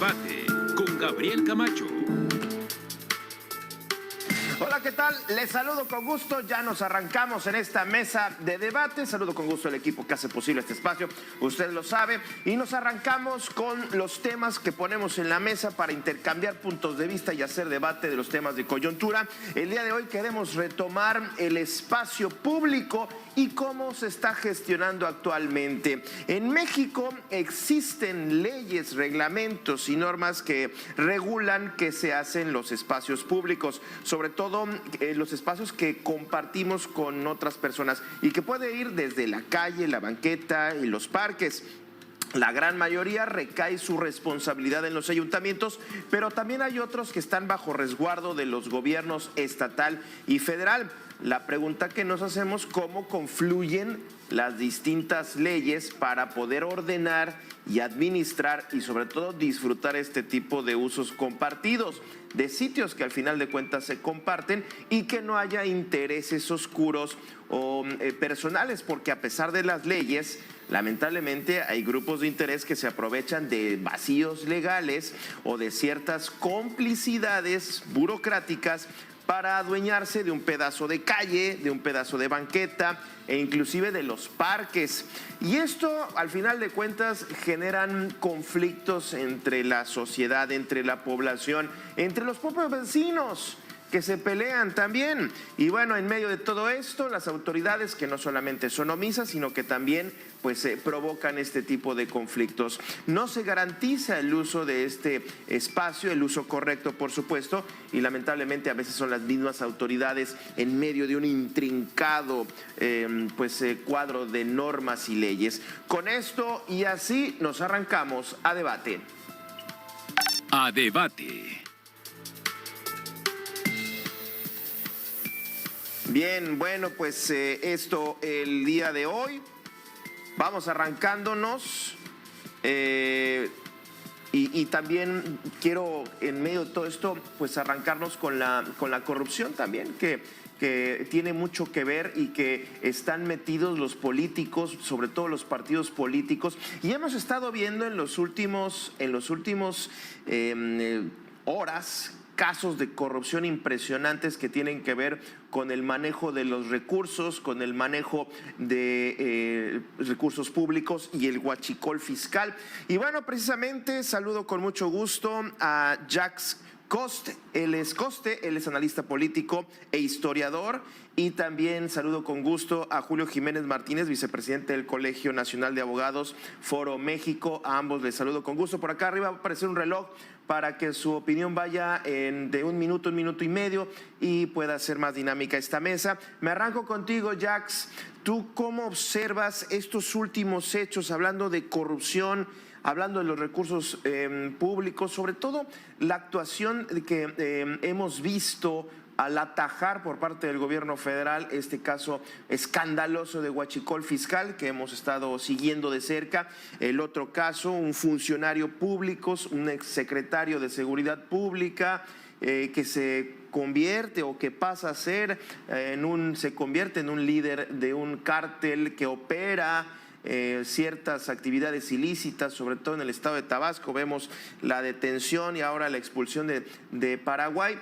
Debate con Gabriel Camacho. Hola, ¿qué tal? Les saludo con gusto. Ya nos arrancamos en esta mesa de debate. Saludo con gusto al equipo que hace posible este espacio. Usted lo sabe. Y nos arrancamos con los temas que ponemos en la mesa para intercambiar puntos de vista y hacer debate de los temas de coyuntura. El día de hoy queremos retomar el espacio público y cómo se está gestionando actualmente. En México existen leyes, reglamentos y normas que regulan qué se hace en los espacios públicos, sobre todo los espacios que compartimos con otras personas y que puede ir desde la calle, la banqueta y los parques. La gran mayoría recae su responsabilidad en los ayuntamientos, pero también hay otros que están bajo resguardo de los gobiernos estatal y federal. La pregunta que nos hacemos: ¿cómo confluyen las distintas leyes para poder ordenar y administrar y sobre todo disfrutar este tipo de usos compartidos, de sitios que al final de cuentas se comparten y que no haya intereses oscuros o personales? Porque a pesar de las leyes, lamentablemente hay grupos de interés que se aprovechan de vacíos legales o de ciertas complicidades burocráticas para adueñarse de un pedazo de calle, de un pedazo de banqueta e inclusive de los parques. Y esto, al final de cuentas, generan conflictos entre la sociedad, entre la población, entre los propios vecinos, que se pelean también. Y bueno, en medio de todo esto, las autoridades, que no solamente son omisas, sino que también provocan este tipo de conflictos. No se garantiza el uso de este espacio, el uso correcto, por supuesto, y lamentablemente a veces son las mismas autoridades, en medio de un intrincado cuadro de normas y leyes. Con esto y así nos arrancamos a debate. A debate. Bien, bueno, pues esto el día de hoy. Vamos arrancándonos y también quiero, en medio de todo esto, pues arrancarnos con la corrupción también, que tiene mucho que ver y que están metidos los políticos, sobre todo los partidos políticos. Y hemos estado viendo en los últimos horas casos de corrupción impresionantes que tienen que ver con el manejo de los recursos, con el manejo de recursos públicos y el huachicol fiscal. Y bueno, precisamente saludo con mucho gusto a Jacques Coste. Él es analista político e historiador. Y también saludo con gusto a Julio Jiménez Martínez, vicepresidente del Colegio Nacional de Abogados, Foro México. A ambos les saludo con gusto. Por acá arriba va a aparecer un reloj para que su opinión vaya de un minuto y medio y pueda ser más dinámica esta mesa. Me arranco contigo, Jax. ¿Tú cómo observas estos últimos hechos, hablando de corrupción, hablando de los recursos públicos, sobre todo la actuación que hemos visto al atajar por parte del gobierno federal este caso escandaloso de huachicol fiscal que hemos estado siguiendo de cerca? El otro caso, un funcionario público, un exsecretario de Seguridad Pública que se convierte o que pasa a ser se convierte en un líder de un cártel que opera ciertas actividades ilícitas, sobre todo en el estado de Tabasco. Vemos la detención y ahora la expulsión de Paraguay.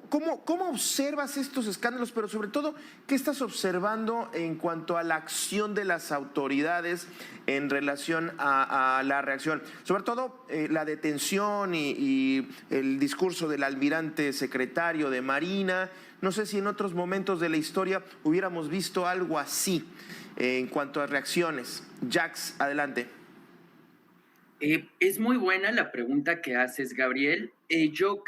¿Cómo observas estos escándalos? Pero sobre todo, ¿qué estás observando en cuanto a la acción de las autoridades en relación a la reacción? Sobre todo la detención y el discurso del almirante secretario de Marina. No sé si en otros momentos de la historia hubiéramos visto algo así en cuanto a reacciones. Jax, adelante. Es muy buena la pregunta que haces, Gabriel. Yo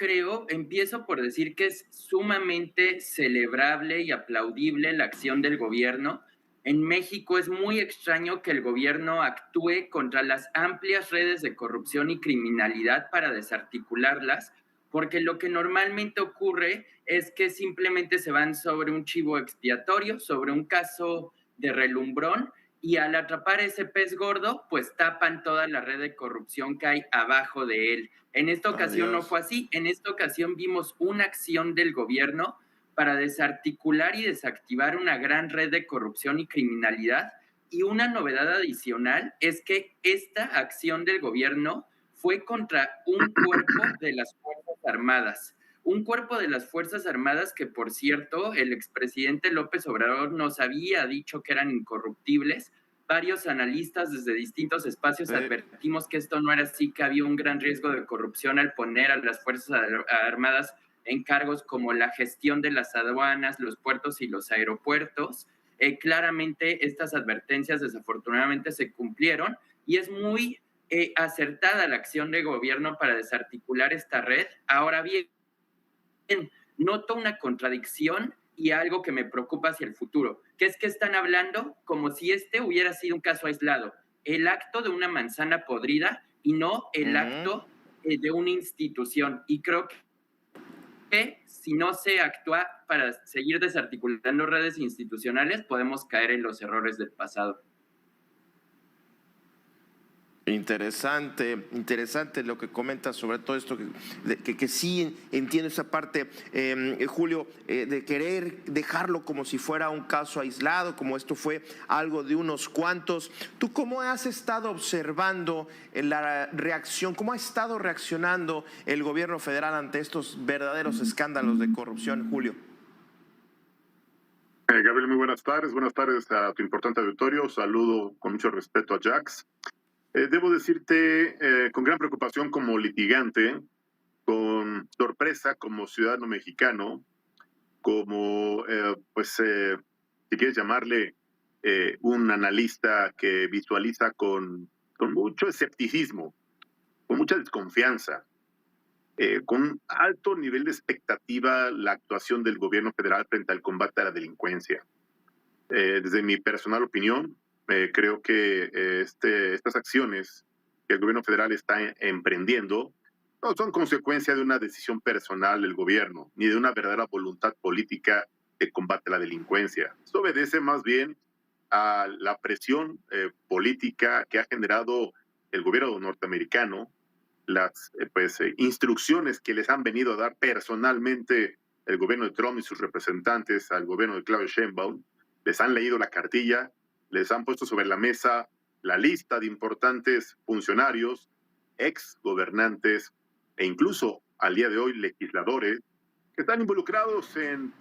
empiezo por decir que es sumamente celebrable y aplaudible la acción del gobierno. En México es muy extraño que el gobierno actúe contra las amplias redes de corrupción y criminalidad para desarticularlas, porque lo que normalmente ocurre es que simplemente se van sobre un chivo expiatorio, sobre un caso de relumbrón, y al atrapar ese pez gordo, pues tapan toda la red de corrupción que hay abajo de él. En esta ocasión no fue así. En esta ocasión vimos una acción del gobierno para desarticular y desactivar una gran red de corrupción y criminalidad. Y una novedad adicional es que esta acción del gobierno fue contra un cuerpo de las Fuerzas Armadas. Un cuerpo de las Fuerzas Armadas que, por cierto, el expresidente López Obrador nos había dicho que eran incorruptibles. Varios analistas desde distintos espacios advertimos que esto no era así, que había un gran riesgo de corrupción al poner a las Fuerzas Armadas en cargos como la gestión de las aduanas, los puertos y los aeropuertos. Claramente estas advertencias desafortunadamente se cumplieron y es muy acertada la acción de gobierno para desarticular esta red. Ahora bien, noto una contradicción y algo que me preocupa hacia el futuro, que es que están hablando como si este hubiera sido un caso aislado, el acto de una manzana podrida y no el acto de una institución. Y creo que si no se actúa para seguir desarticulando redes institucionales, podemos caer en los errores del pasado. Interesante, interesante lo que comentas sobre todo esto, que sí entiendo esa parte, Julio, de querer dejarlo como si fuera un caso aislado, como esto fue algo de unos cuantos. ¿Tú cómo has estado observando la reacción, cómo ha estado reaccionando el gobierno federal ante estos verdaderos escándalos de corrupción, Julio? Gabriel, muy buenas tardes a tu importante auditorio, saludo con mucho respeto a Jax. Debo decirte con gran preocupación como litigante, con sorpresa como ciudadano mexicano, como, si quieres llamarle un analista que visualiza con mucho escepticismo, con mucha desconfianza, con alto nivel de expectativa la actuación del gobierno federal frente al combate a la delincuencia. Desde mi personal opinión, creo que estas acciones que el gobierno federal está emprendiendo no son consecuencia de una decisión personal del gobierno, ni de una verdadera voluntad política de combate a la delincuencia. Esto obedece más bien a la presión política que ha generado el gobierno norteamericano, las instrucciones que les han venido a dar personalmente el gobierno de Trump y sus representantes al gobierno de Claudia Sheinbaum. Les han leído la cartilla, les han puesto sobre la mesa la lista de importantes funcionarios, ex gobernantes e incluso al día de hoy legisladores que están involucrados en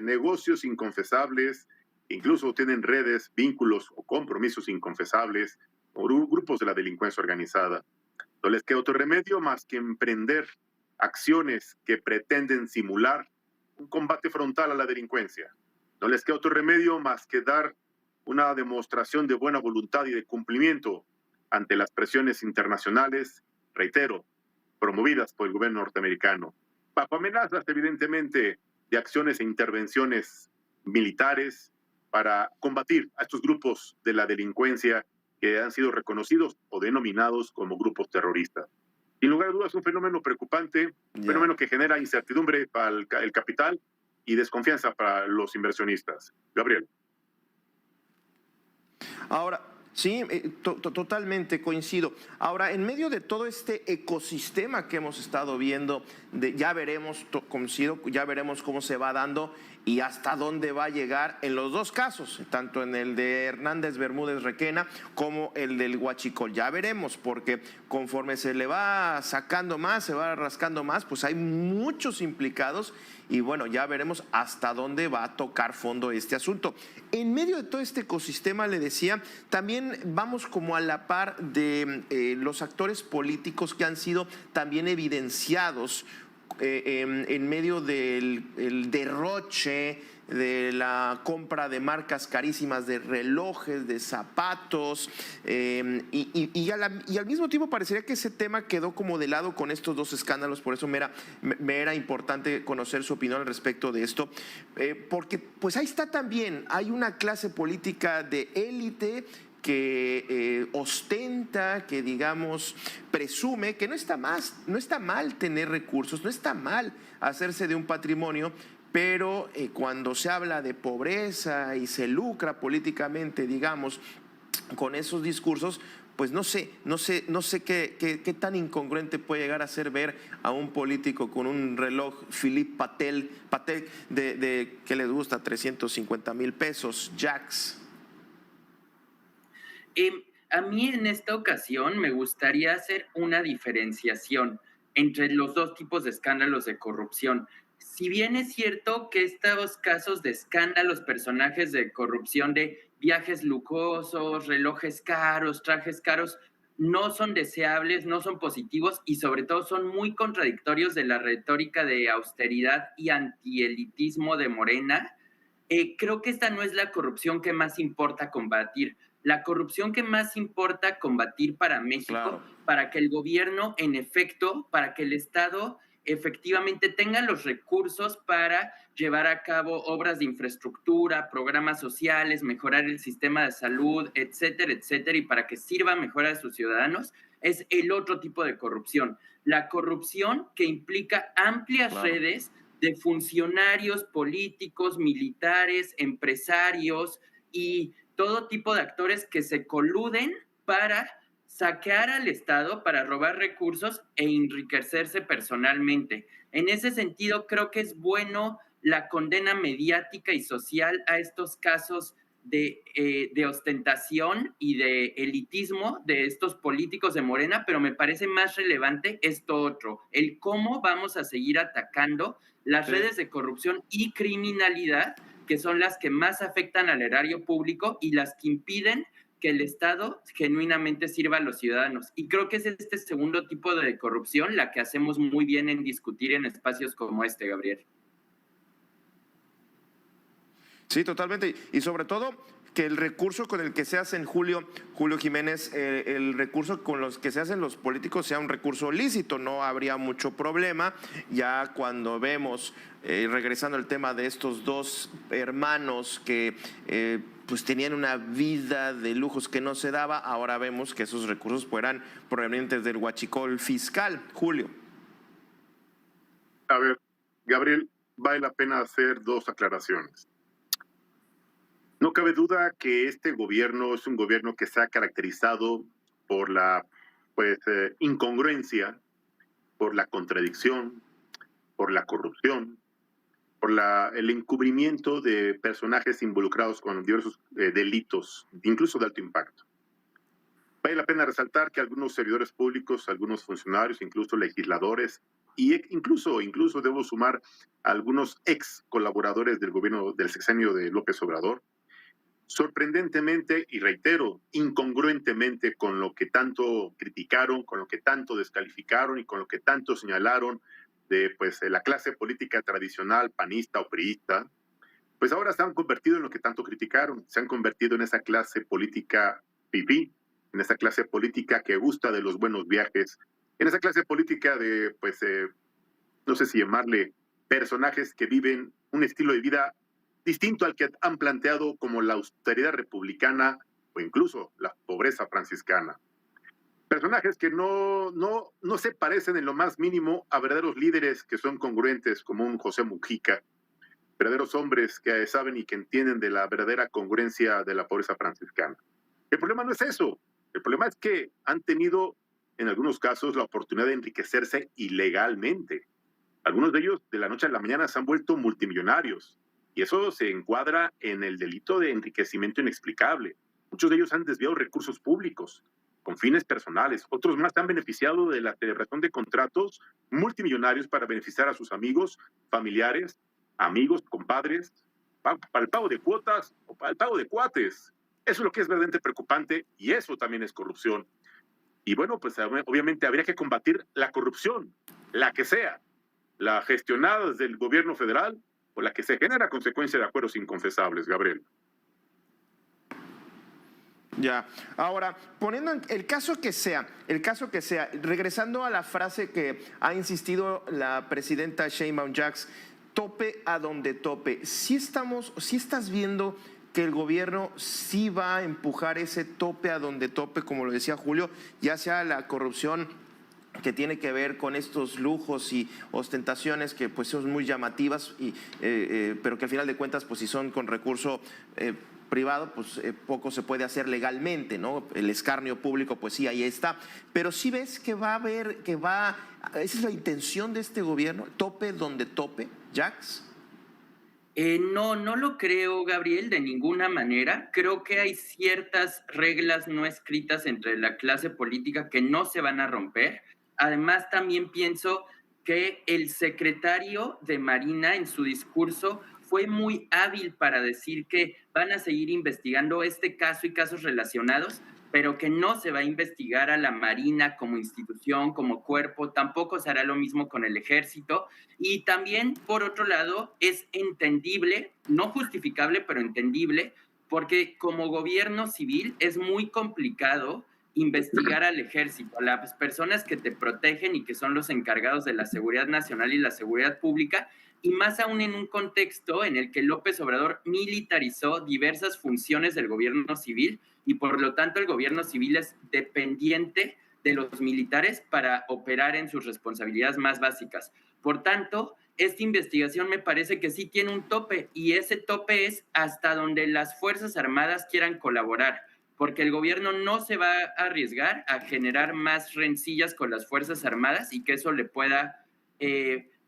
negocios inconfesables, incluso tienen redes, vínculos o compromisos inconfesables con grupos de la delincuencia organizada. No les queda otro remedio más que emprender acciones que pretenden simular un combate frontal a la delincuencia. No les queda otro remedio más que dar una demostración de buena voluntad y de cumplimiento ante las presiones internacionales, reitero, promovidas por el gobierno norteamericano, bajo amenazas evidentemente de acciones e intervenciones militares para combatir a estos grupos de la delincuencia que han sido reconocidos o denominados como grupos terroristas. Sin lugar a dudas, un fenómeno preocupante, un fenómeno que genera incertidumbre para el capital y desconfianza para los inversionistas. Gabriel. Ahora, sí, totalmente coincido. Ahora, en medio de todo este ecosistema que hemos estado viendo, ya veremos, coincido, ya veremos cómo se va dando y hasta dónde va a llegar en los dos casos, tanto en el de Hernández Bermúdez Requena como el del Huachicol. Ya veremos, porque conforme se le va sacando más, se va rascando más, pues hay muchos implicados y bueno, ya veremos hasta dónde va a tocar fondo este asunto. En medio de todo este ecosistema, le decía, también vamos como a la par de los actores políticos que han sido también evidenciados en medio del derroche, de la compra de marcas carísimas de relojes, de zapatos, y al mismo tiempo parecería que ese tema quedó como de lado con estos dos escándalos. Por eso me era importante conocer su opinión al respecto de esto, porque pues ahí está también, hay una clase política de élite que ostenta, que digamos presume que no está mal tener recursos, no está mal hacerse de un patrimonio, pero cuando se habla de pobreza y se lucra políticamente, digamos, con esos discursos, pues no sé qué tan incongruente puede llegar a ser ver a un político con un reloj Philippe Patek de ¿qué les gusta? 350,000 pesos, Jax. A mí en esta ocasión me gustaría hacer una diferenciación entre los dos tipos de escándalos de corrupción. Si bien es cierto que estos casos de escándalos, personajes de corrupción de viajes lujosos, relojes caros, trajes caros, no son deseables, no son positivos y sobre todo son muy contradictorios de la retórica de austeridad y antielitismo de Morena. Creo que esta no es la corrupción que más importa combatir. La corrupción que más importa combatir para México, Claro. para que el gobierno, en efecto, para que el Estado efectivamente tenga los recursos para llevar a cabo obras de infraestructura, programas sociales, mejorar el sistema de salud, etcétera, etcétera, y para que sirva mejor a sus ciudadanos, es el otro tipo de corrupción. La corrupción que implica amplias redes de funcionarios políticos, militares, empresarios y todo tipo de actores que se coluden para saquear al Estado, para robar recursos e enriquecerse personalmente. En ese sentido, creo que es bueno la condena mediática y social a estos casos de ostentación y de elitismo de estos políticos de Morena, pero me parece más relevante esto otro, el cómo vamos a seguir atacando las redes de corrupción y criminalidad, que son las que más afectan al erario público y las que impiden que el Estado genuinamente sirva a los ciudadanos. Y creo que es este segundo tipo de corrupción la que hacemos muy bien en discutir en espacios como este, Gabriel. Sí, totalmente. Y sobre todo que el recurso con el que se hacen, Julio Jiménez, el recurso con los que se hacen los políticos sea un recurso lícito, no habría mucho problema. Ya cuando vemos, regresando al tema de estos dos hermanos que pues tenían una vida de lujos que no se daba, ahora vemos que esos recursos fueran provenientes del huachicol fiscal. Julio. A ver, Gabriel, vale la pena hacer dos aclaraciones. No cabe duda que este gobierno es un gobierno que se ha caracterizado por la incongruencia, por la contradicción, por la corrupción, por el encubrimiento de personajes involucrados con diversos delitos, incluso de alto impacto. Vale la pena resaltar que algunos servidores públicos, algunos funcionarios, incluso legisladores, e incluso debo sumar a algunos ex colaboradores del gobierno del sexenio de López Obrador, sorprendentemente, y reitero, incongruentemente con lo que tanto criticaron, con lo que tanto descalificaron y con lo que tanto señalaron de la clase política tradicional, panista o priista, pues ahora se han convertido en lo que tanto criticaron, se han convertido en esa clase política fifí, en esa clase política que gusta de los buenos viajes, en esa clase política de, no sé si llamarle personajes que viven un estilo de vida distinto al que han planteado como la austeridad republicana o incluso la pobreza franciscana. Personajes que no se parecen en lo más mínimo a verdaderos líderes que son congruentes como un José Mujica, verdaderos hombres que saben y que entienden de la verdadera congruencia de la pobreza franciscana. El problema no es eso, el problema es que han tenido en algunos casos la oportunidad de enriquecerse ilegalmente. Algunos de ellos de la noche a la mañana se han vuelto multimillonarios. Y eso se encuadra en el delito de enriquecimiento inexplicable. Muchos de ellos han desviado recursos públicos con fines personales. Otros más han beneficiado de la celebración de contratos multimillonarios para beneficiar a sus amigos, familiares, amigos, compadres, para el pago de cuotas o para el pago de cuates. Eso es lo que es verdaderamente preocupante y eso también es corrupción. Y bueno, pues obviamente habría que combatir la corrupción, la que sea, la gestionada desde el gobierno federal o la que se genera a consecuencia de acuerdos inconfesables, Gabriel. Ya, ahora, poniendo el caso que sea, regresando a la frase que ha insistido la presidenta Sheinbaum Jax, tope a donde tope, sí estás viendo que el gobierno sí va a empujar ese tope a donde tope, como lo decía Julio, ya sea la corrupción que tiene que ver con estos lujos y ostentaciones que pues son muy llamativas, pero que al final de cuentas pues si son con recurso privado, pues poco se puede hacer legalmente, ¿no? El escarnio público, pues sí, ahí está. Pero sí ves que esa es la intención de este gobierno, tope donde tope, Jax. No, no lo creo, Gabriel, de ninguna manera. Creo que hay ciertas reglas no escritas entre la clase política que no se van a romper. Además, también pienso que el secretario de Marina en su discurso fue muy hábil para decir que van a seguir investigando este caso y casos relacionados, pero que no se va a investigar a la Marina como institución, como cuerpo. Tampoco se hará lo mismo con el ejército. Y también, por otro lado, es entendible, no justificable, pero entendible, porque como gobierno civil es muy complicado investigar al ejército, a las personas que te protegen y que son los encargados de la seguridad nacional y la seguridad pública, y más aún en un contexto en el que López Obrador militarizó diversas funciones del gobierno civil y por lo tanto el gobierno civil es dependiente de los militares para operar en sus responsabilidades más básicas. Por tanto, esta investigación me parece que sí tiene un tope y ese tope es hasta donde las Fuerzas Armadas quieran colaborar, porque el gobierno no se va a arriesgar a generar más rencillas con las Fuerzas Armadas y que eso le pueda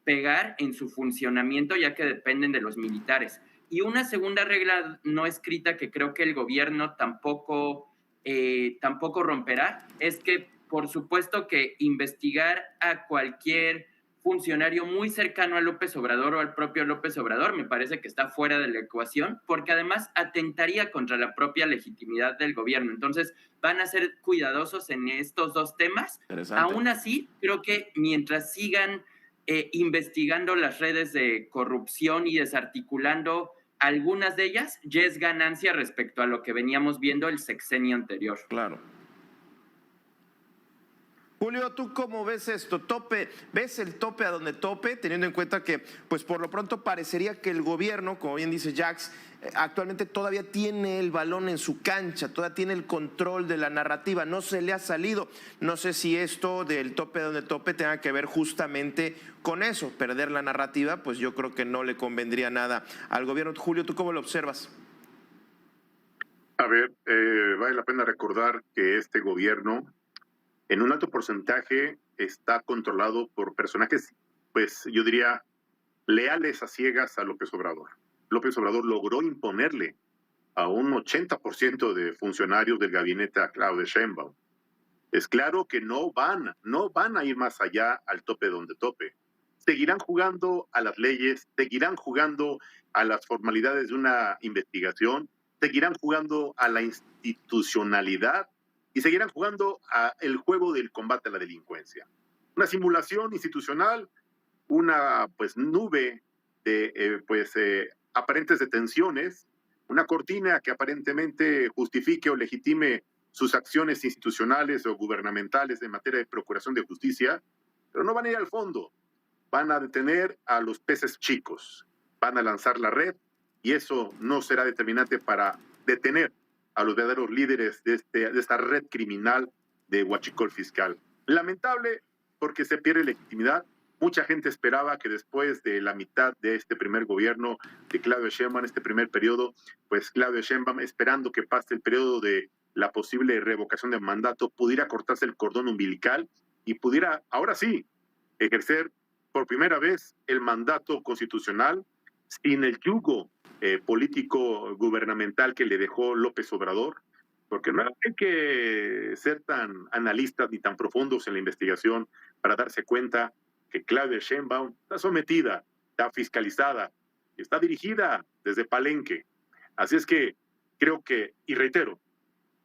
pegar en su funcionamiento, ya que dependen de los militares. Y una segunda regla no escrita que creo que el gobierno tampoco romperá es que, por supuesto, que investigar a cualquier funcionario muy cercano a López Obrador o al propio López Obrador me parece que está fuera de la ecuación, porque además atentaría contra la propia legitimidad del gobierno. Entonces, van a ser cuidadosos en estos dos temas. Aún así, creo que mientras sigan investigando las redes de corrupción y desarticulando algunas de ellas, ya es ganancia respecto a lo que veníamos viendo el sexenio anterior. Claro. Julio, ¿tú cómo ves esto? ¿Ves el tope a donde tope, teniendo en cuenta que, pues por lo pronto parecería que el gobierno, como bien dice Jax, actualmente todavía tiene el balón en su cancha, todavía tiene el control de la narrativa, no se le ha salido? No sé si esto del tope a donde tope tenga que ver justamente con eso, perder la narrativa, pues yo creo que no le convendría nada al gobierno. Julio, ¿tú cómo lo observas? A ver, vale la pena recordar que este gobierno en un alto porcentaje está controlado por personajes, pues yo diría, leales a ciegas a López Obrador. López Obrador logró imponerle a un 80% de funcionarios del gabinete a Claudia Sheinbaum. Es claro que no van a ir más allá al tope donde tope. Seguirán jugando a las leyes, seguirán jugando a las formalidades de una investigación, seguirán jugando a la institucionalidad y seguirán jugando al juego del combate a la delincuencia. Una simulación institucional, una pues nube de aparentes detenciones, una cortina que aparentemente justifique o legitime sus acciones institucionales o gubernamentales en materia de procuración de justicia, pero no van a ir al fondo. Van a detener a los peces chicos, van a lanzar la red y eso no será determinante para detener a los verdaderos líderes de esta red criminal de huachicol fiscal. Lamentable porque se pierde legitimidad. Mucha gente esperaba que después de la mitad de este primer gobierno de Claudia Sheinbaum, este primer periodo, pues Claudia Sheinbaum, esperando que pase el periodo de la posible revocación del mandato, pudiera cortarse el cordón umbilical y pudiera, ahora sí, ejercer por primera vez el mandato constitucional sin el yugo político gubernamental que le dejó López Obrador, porque no hay que ser tan analistas ni tan profundos en la investigación para darse cuenta que Claudia Sheinbaum está sometida, está fiscalizada, está dirigida desde Palenque. Así es que creo que, y reitero,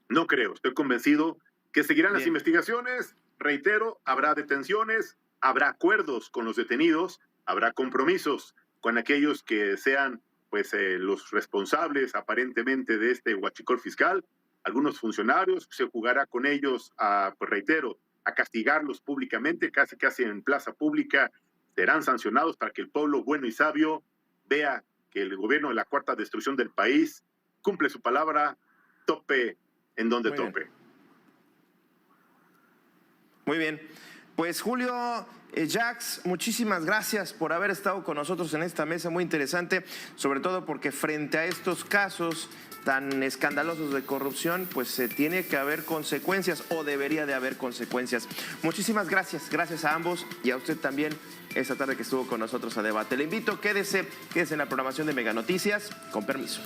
no creo, estoy convencido que seguirán las investigaciones, reitero, habrá detenciones, habrá acuerdos con los detenidos, habrá compromisos con aquellos que sean pues los responsables aparentemente de este huachicol fiscal, algunos funcionarios, se jugará con ellos pues reitero, a castigarlos públicamente, casi en plaza pública, serán sancionados para que el pueblo bueno y sabio vea que el gobierno de la cuarta destrucción del país cumple su palabra, tope en donde tope. Muy bien. Pues Julio, Jax, muchísimas gracias por haber estado con nosotros en esta mesa muy interesante, sobre todo porque frente a estos casos tan escandalosos de corrupción, pues se tiene que haber consecuencias o debería de haber consecuencias. Muchísimas gracias, gracias a ambos y a usted también esta tarde que estuvo con nosotros a debate. Le invito, quédese en la programación de Mega Noticias, con permiso.